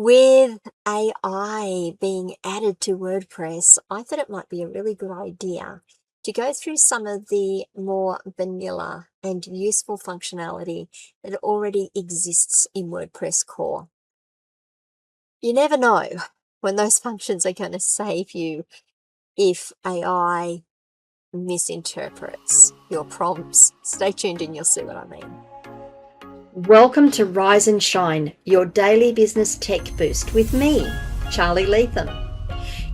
With AI being added to WordPress, I thought it might be a really good idea to go through some of the more vanilla and useful functionality that already exists in WordPress core. You never know when those functions are going to save you if AI misinterprets your prompts. Stay tuned and you'll see what I mean. Welcome to Rise and Shine, your daily business tech boost with me, Charly Leetham.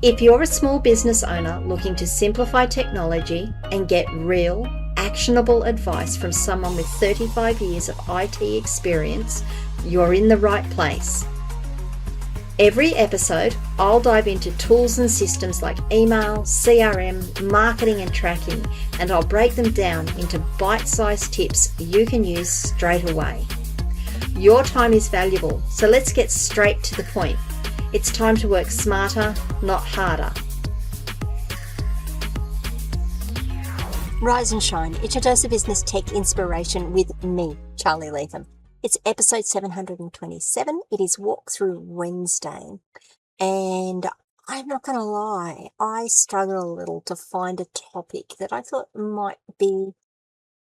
If you're a small business owner looking to simplify technology and get real, actionable advice from someone with 35 years of IT experience, you're in the right place. Every episode, I'll dive into tools and systems like email, CRM, marketing and tracking, and I'll break them down into bite-sized tips you can use straight away. Your time is valuable, so let's get straight to the point. It's time to work smarter, not harder. Rise and Shine, it's your dose of business tech inspiration with me, Charly Leetham. It's episode 727. It is Walkthrough Wednesday. And I'm not going to lie, I struggled a little to find a topic that I thought might be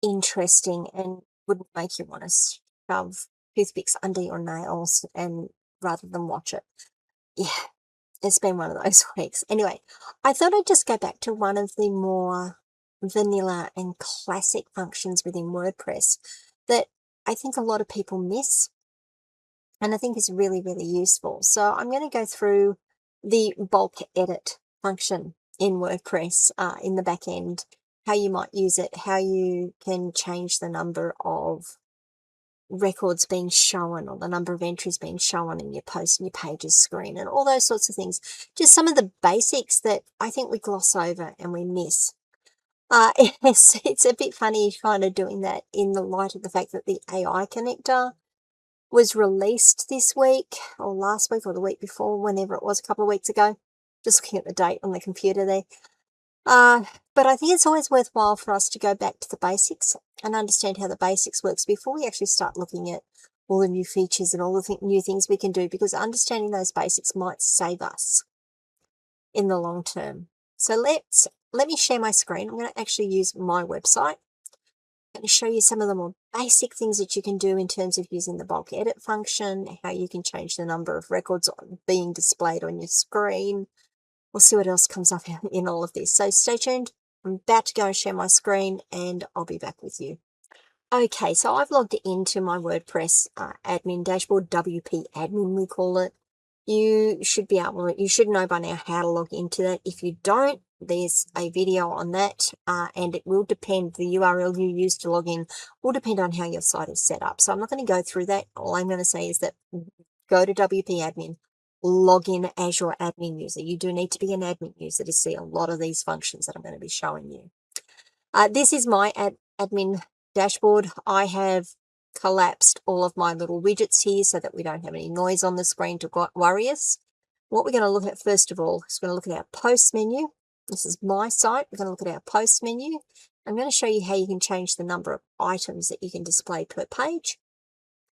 interesting and wouldn't make you want to shove toothpicks under your nails and rather than watch it. Yeah, it's been one of those weeks. Anyway, I thought I'd just go back to one of the more vanilla and classic functions within WordPress that I think a lot of people miss and I think is really, really useful. So I'm going to go through the bulk edit function in WordPress in the back end, how you might use it, how you can change the number of records being shown or the number of entries being shown in your post and your pages screen and all those sorts of things. Just some of the basics that I think we gloss over and we miss. It's a bit funny kind of doing that in the light of the fact that the AI connector was released this week or last week or the week before, whenever it was, a couple of weeks ago. Just looking at the date on the computer there. But I think it's always worthwhile for us to go back to the basics and understand how the basics works before we actually start looking at all the new features and all the new things we can do, because understanding those basics might save us in the long term. So let me share my screen. I'm going to actually use my website. I'm going to show you some of the more basic things that you can do in terms of using the bulk edit function, how you can change the number of records being displayed on your screen. We'll see what else comes up in all of this. So stay tuned. I'm about to go and share my screen and I'll be back with you. Okay, so I've logged into my WordPress admin dashboard, WP admin we call it. You should know by now how to log into that. If you don't, there's a video on that, and it will depend, the URL you use to log in will depend on how your site is set up. So I'm not going to go through that. All I'm going to say is that go to WP admin, log in as your admin user. You do need to be an admin user to see a lot of these functions that I'm going to be showing you. This is my admin dashboard. I have collapsed all of my little widgets here so that we don't have any noise on the screen to worry us. What we're going to look at first of all is we're going to look at our post menu. This is my site. We're going to look at our post menu. I'm going to show you how you can change the number of items that you can display per page,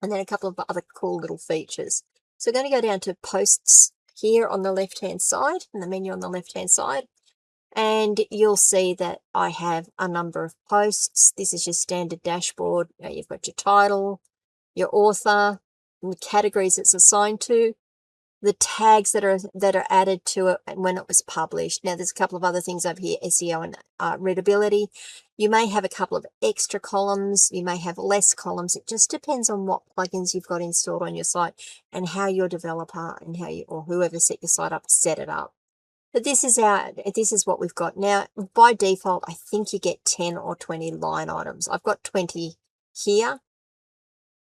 and then a couple of other cool little features. So we're going to go down to posts here on the left-hand side, in the menu on the left-hand side, and you'll see that I have a number of posts. This is your standard dashboard. You've got your title, your author, and the categories it's assigned to, the tags that are added to it when it was published. Now, there's a couple of other things over here, SEO and readability. You may have a couple of extra columns. You may have less columns. It just depends on what plugins you've got installed on your site and how your developer and or whoever set your site up set it up. But this is what we've got. Now, by default, I think you get 10 or 20 line items. I've got 20 here,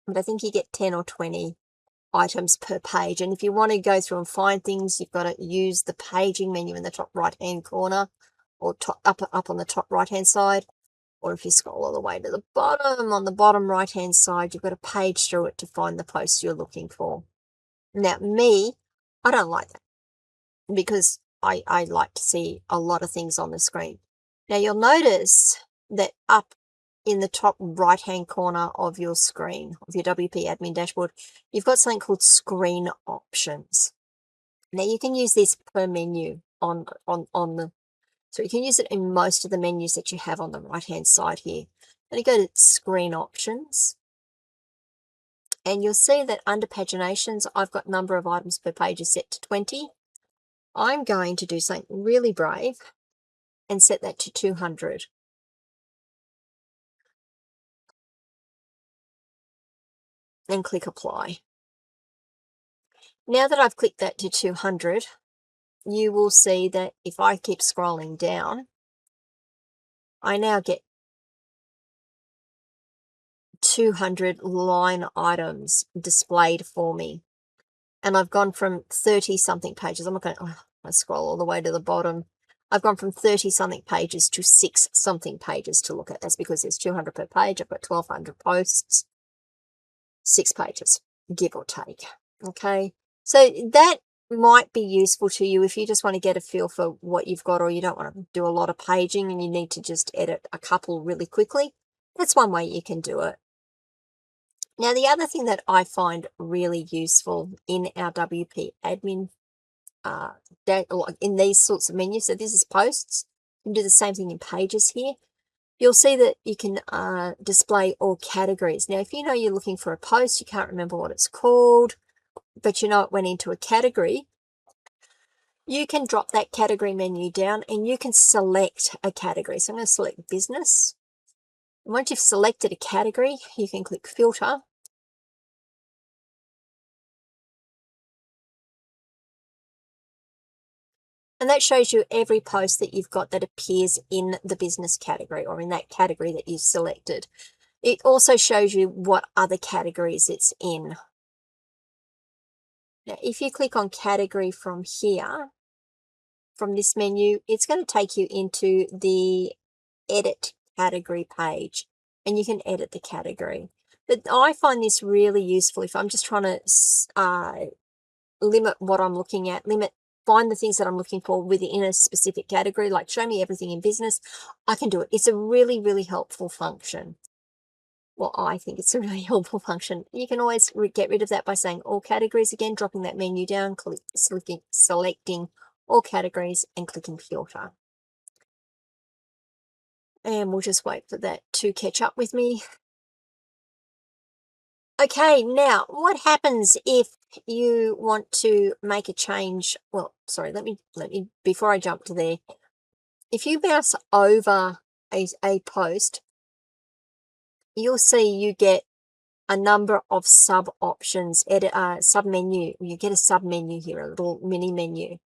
but I think you get 10 or 20 items per page. And if you want to go through and find things, you've got to use the paging menu in the top right-hand corner, or up on the top right-hand side. Or if you scroll all the way to the bottom, on the bottom right-hand side, you've got to page through it to find the posts you're looking for. Now, I don't like that, because I like to see a lot of things on the screen. Now, you'll notice that up in the top right hand corner of your screen, of your WP admin dashboard, you've got something called screen options. Now you can use this per menu so you can use it in most of the menus that you have on the right hand side here. Then you go to screen options, and you'll see that under paginations, I've got number of items per page is set to 20. I'm going to do something really brave and set that to 200. And click apply. Now that I've clicked that to 200, you will see that if I keep scrolling down, I now get 200 line items displayed for me. And I've gone from 30 something pages. I'm not going to scroll all the way to the bottom. I've gone from 30 something pages to 6 something pages to look at. That's because there's 200 per page. I've got 1,200 posts, 6 pages, give or take. Okay. So that might be useful to you if you just want to get a feel for what you've got, or you don't want to do a lot of paging and you need to just edit a couple really quickly. That's one way you can do it. Now, the other thing that I find really useful in our WP admin, in these sorts of menus, so this is posts, you can do the same thing in pages here. You'll see that you can display all categories. Now, if you know you're looking for a post, you can't remember what it's called, but you know it went into a category, you can drop that category menu down and you can select a category. So I'm going to select business. And once you've selected a category, you can click filter. And that shows you every post that you've got that appears in the business category or in that category that you've selected. It also shows you what other categories it's in. Now, if you click on category from here, from this menu, it's going to take you into the edit category page, and you can edit the category. But I find this really useful if I'm just trying to limit what I'm looking at, find the things that I'm looking for within a specific category, like show me everything in business. I can do it. It's a really, really helpful function. Well, I think it's a really helpful function. You can always get rid of that by saying all categories again, dropping that menu down, selecting all categories and clicking filter. And we'll just wait for that to catch up with me. Okay, now what happens if you want to make a change? Well, sorry, let me before I jump to there. If you mouse over a post, you'll see you get a number of sub options, sub menu. You get a sub menu here, a little mini menu.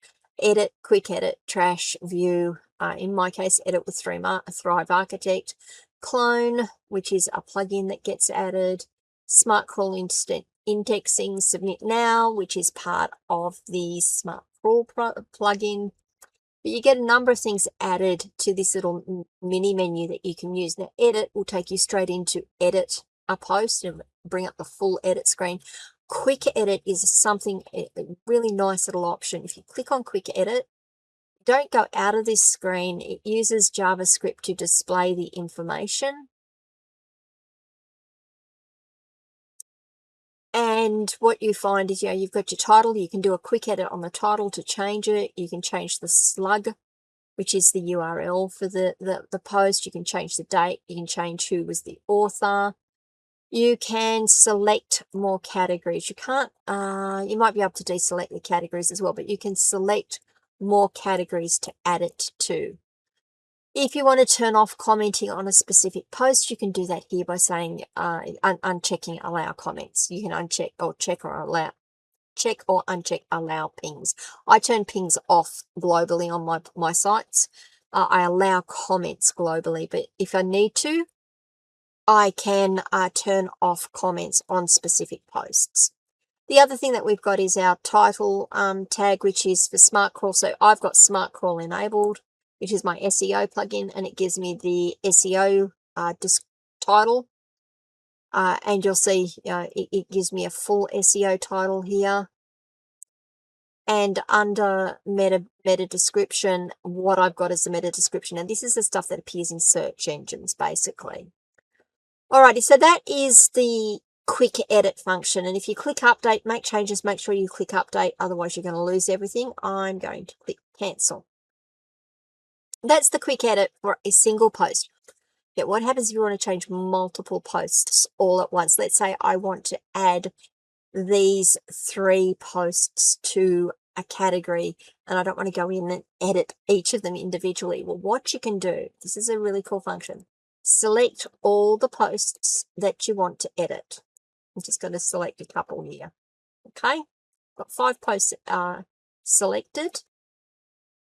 Edit, quick edit, trash, view. In my case, edit with Thrive Architect. Clone, which is a plugin that gets added. Smart Crawl Instant Indexing, Submit Now, which is part of the Smart Crawl plugin. But you get a number of things added to this little mini menu that you can use. Now, edit will take you straight into edit a post and bring up the full edit screen. Quick edit is a really nice little option. If you click on quick edit, don't go out of this screen. It uses JavaScript to display the information. And what you find is, you've got your title. You can do a quick edit on the title to change it. You can change the slug, which is the URL for the post. You can change the date. You can change who was the author. You can select more categories. You can't, you might be able to deselect the categories as well, but you can select more categories to add it to. If you want to turn off commenting on a specific post, you can do that here by saying unchecking allow comments. You can uncheck or check or uncheck allow pings. I turn pings off globally on my sites. I allow comments globally, but if I need to, I can turn off comments on specific posts. The other thing that we've got is our title tag, which is for Smart Crawl. So I've got Smart Crawl enabled, which is my SEO plugin, and it gives me the SEO title. And you'll see it gives me a full SEO title here. And under meta description, what I've got is the meta description. And this is the stuff that appears in search engines, basically. Alrighty, so that is the quick edit function. And if you click update, make changes, make sure you click update, otherwise you're going to lose everything. I'm going to click cancel. That's the quick edit for a single post. But what happens if you want to change multiple posts all at once? Let's say I want to add these 3 posts to a category and I don't want to go in and edit each of them individually. Well, what you can do, this is a really cool function. Select all the posts that you want to edit. I'm just going to select a couple here. Okay, got 5 posts selected.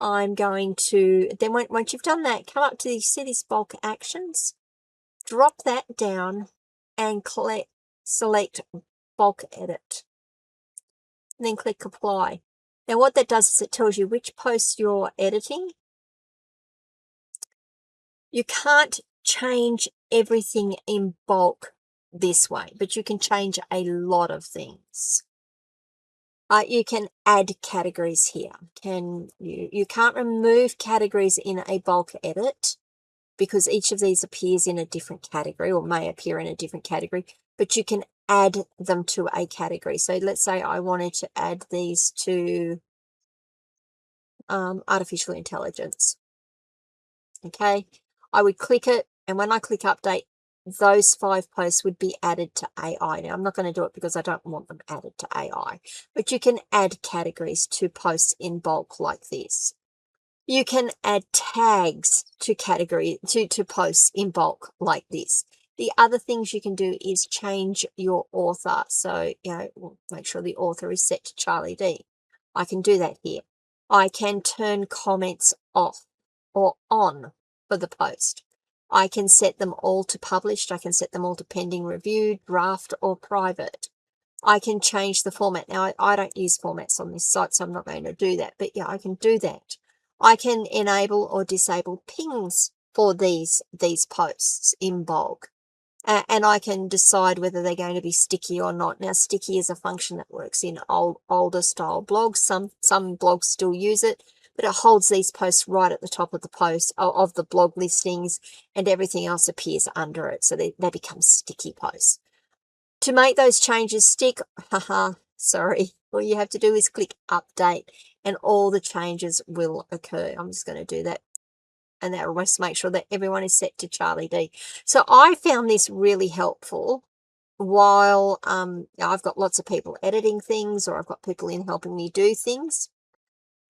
I'm going to, then once you've done that, come up to the, see this bulk actions, drop that down and select bulk edit. And then click apply. Now what that does is it tells you which posts you're editing. You can't change everything in bulk this way, but you can change a lot of things. You can add categories here. You can't remove categories in a bulk edit because each of these appears in a different category or may appear in a different category, but you can add them to a category. So let's say I wanted to add these to artificial intelligence. Okay, I would click it, and when I click update, those 5 posts would be added to AI. Now, I'm not going to do it because I don't want them added to AI, but you can add categories to posts in bulk like this. You can add tags to to posts in bulk like this. The other things you can do is change your author. So, make sure the author is set to Charly D. I can do that here. I can turn comments off or on for the post. I can set them all to published. I can set them all to pending review, draft, or private. I can change the format. Now, I don't use formats on this site, so I'm not going to do that. But yeah, I can do that. I can enable or disable pings for these posts in bulk. And I can decide whether they're going to be sticky or not. Now, sticky is a function that works in older style blogs. Some blogs still use it, but it holds these posts right at the top of the post of the blog listings, and everything else appears under it. So they become sticky posts. To make those changes stick, sorry, all you have to do is click update and all the changes will occur. I'm just going to do that. And that will just make sure that everyone is set to Charly D. So I found this really helpful while I've got lots of people editing things, or I've got people in helping me do things,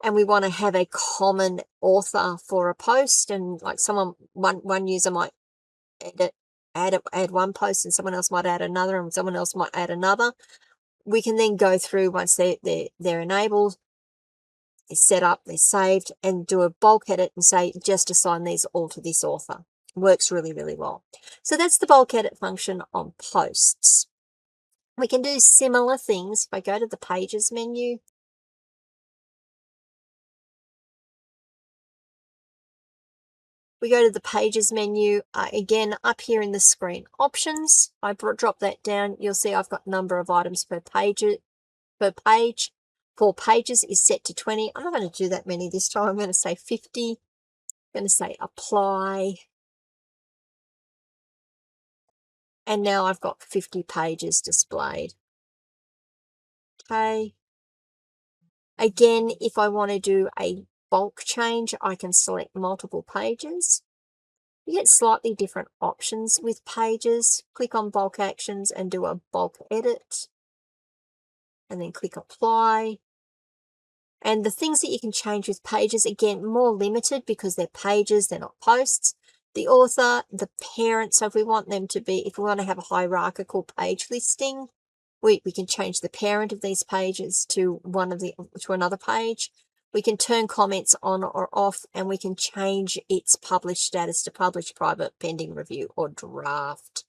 and we want to have a common author for a post. And like one user might add one post, and someone else might add another, and someone else might add another. We can then go through, once they're enabled, it's set up, they're saved, and do a bulk edit and say, just assign these all to this author. It works really, really well. So that's the bulk edit function on posts. We can do similar things. If I go to the pages menu, we go to the pages menu, again, up here in the screen options, I drop that down. You'll see I've got number of items per page. 4 pages is set to 20. I'm not going to do that many this time. I'm going to say 50. I'm going to say apply. And now I've got 50 pages displayed. Okay. Again, if I want to do a bulk change, I can select multiple pages. You get slightly different options with pages. Click on bulk actions and do a bulk edit. And then click apply. And the things that you can change with pages, again, more limited because they're pages, they're not posts. The author, the parent, so if we want them to be, if we want to have a hierarchical page listing, we can change the parent of these pages to another page. We can turn comments on or off, and we can change its published status to published, private, pending review, or draft.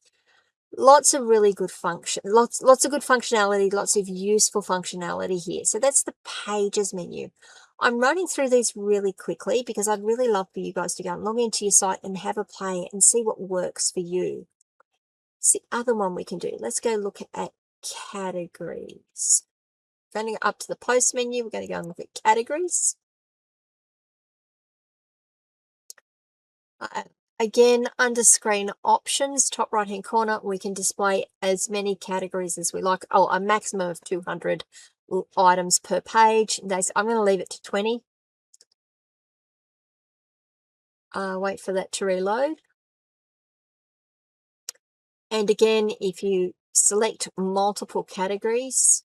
Lots of really good lots of good functionality, lots of useful functionality here. So that's the pages menu. I'm running through these really quickly because I'd really love for you guys to go and log into your site and have a play and see what works for you. It's the other one we can do. Let's go look at categories. Going up to the post menu, we're going to go and look at categories. Again, under screen options, top right hand corner, we can display as many categories as we like. Oh, a maximum of 200 items per page. I'm going to leave it to 20. Wait for that to reload. And again, if you select multiple categories,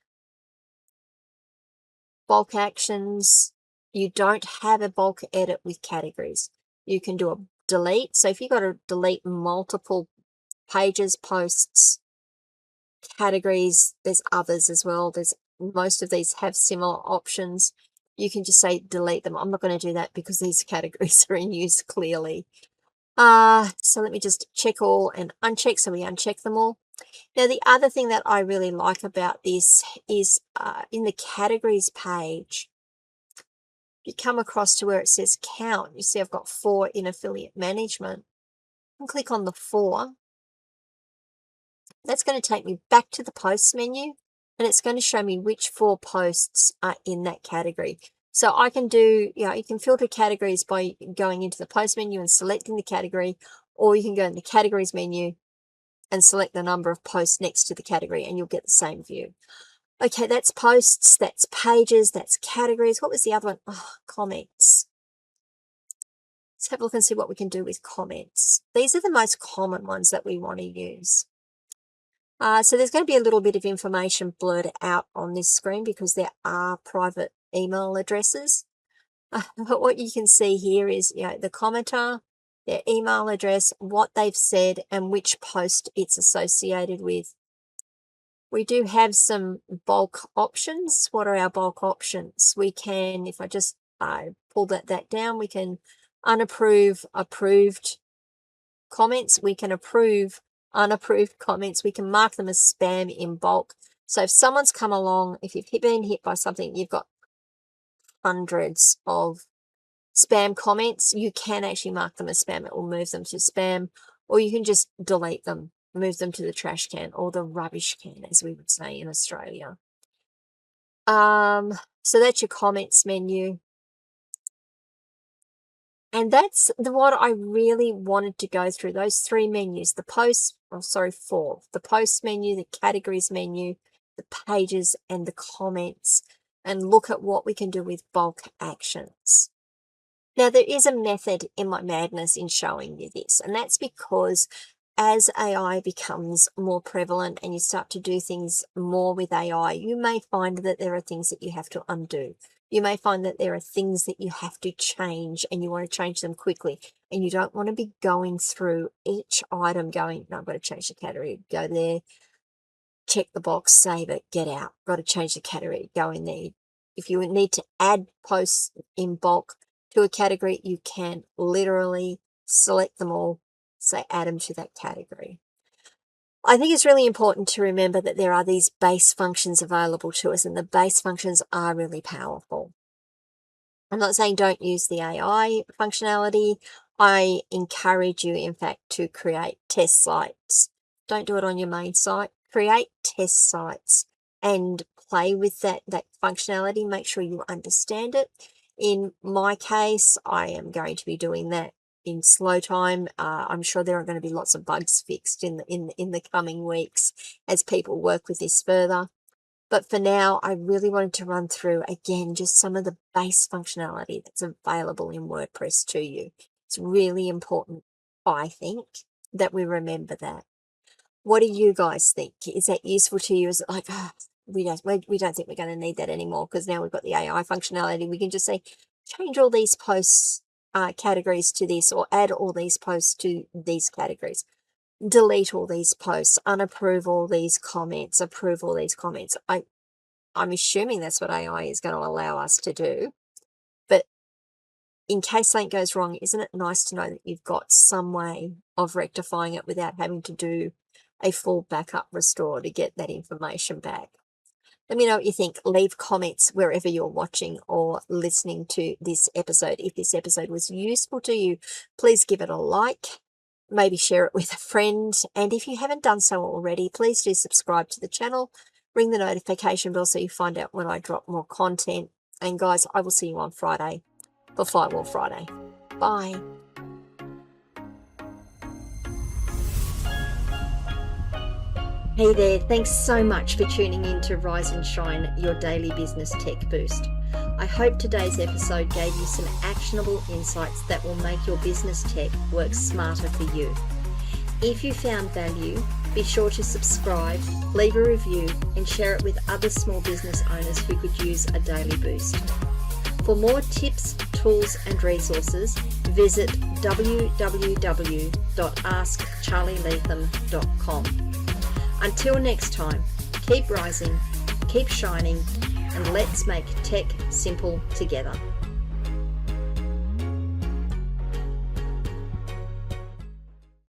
bulk actions, you don't have a bulk edit with categories. You can do a delete. So if you've got to delete multiple pages, posts, categories, there's others as well. Most of these have similar options. You can just say delete them. I'm not going to do that because these categories are in use clearly. So let me just check all and uncheck. So we uncheck them all. Now, the other thing that I really like about this is in the categories page, you come across to where it says count. You see I've got 4 in affiliate management. And click on the 4. That's going to take me back to the posts menu, and it's going to show me which 4 posts are in that category. So I can do, you can filter categories by going into the post menu and selecting the category, or you can go in the categories menu and select the number of posts next to the category, and you'll get the same view. Okay, that's posts, that's pages, that's categories. What was the other one? Oh, comments. Let's have a look and see what we can do with comments. These are the most common ones that we want to use. So there's going to be a little bit of information blurred out on this screen because there are private email addresses. But what you can see here is the commenter, their email address, what they've said, and which post it's associated with. We do have some bulk options. What are our bulk options? We can, if I just pull that down, we can unapprove, approved comments. We can approve unapproved comments. We can mark them as spam in bulk. So if someone's come along, if you've been hit by something, you've got hundreds of spam comments, you can actually mark them as spam. It will move them to spam, or you can just delete them, move them to the trash can or the rubbish can, as we would say in Australia. So that's your comments menu. And that's what I really wanted to go through, those 3 menus, the post, 4, the post menu, the categories menu, the pages, and the comments, and look at what we can do with bulk actions. Now, there is a method in my madness in showing you this, and that's because as AI becomes more prevalent and you start to do things more with AI, you may find that there are things that you have to undo. You may find that there are things that you have to change and you want to change them quickly, and you don't want to be going through each item going, no, I've got to change the category, go there, check the box, save it, get out, got to change the category, go in there. If you need to add posts in bulk to a category, you can literally select them all, say add them to that category. I think it's really important to remember that there are these base functions available to us, and the base functions are really powerful. I'm not saying don't use the AI functionality. I encourage you, in fact, to create test sites. Don't do it on your main site. Create test sites and play with that functionality. Make sure you understand it. In my case, I am going to be doing that in slow time. I'm sure there are going to be lots of bugs fixed in the coming weeks as people work with this further. But for now, I really wanted to run through, again, just some of the base functionality that's available in WordPress to you. It's really important, I think, that we remember that. What do you guys think? Is that useful to you? Is it like, we don't think we're going to need that anymore because now we've got the AI functionality. We can just say, change all these posts categories to this, or add all these posts to these categories. Delete all these posts, unapprove all these comments, approve all these comments. I'm assuming that's what AI is going to allow us to do. But in case something goes wrong, isn't it nice to know that you've got some way of rectifying it without having to do a full backup restore to get that information back? Let me know what you think. Leave comments wherever you're watching or listening to this episode. If this episode was useful to you, please give it a like. Maybe share it with a friend. And if you haven't done so already, please do subscribe to the channel. Ring the notification bell so you find out when I drop more content. And guys, I will see you on Friday for Firewall Friday. Bye. Hey there, thanks so much for tuning in to Rise and Shine, your daily business tech boost. I hope today's episode gave you some actionable insights that will make your business tech work smarter for you. If you found value, be sure to subscribe, leave a review, and share it with other small business owners who could use a daily boost. For more tips, tools, and resources, visit www.askcharlyleetham.com. Until next time, keep rising, keep shining, and let's make tech simple together.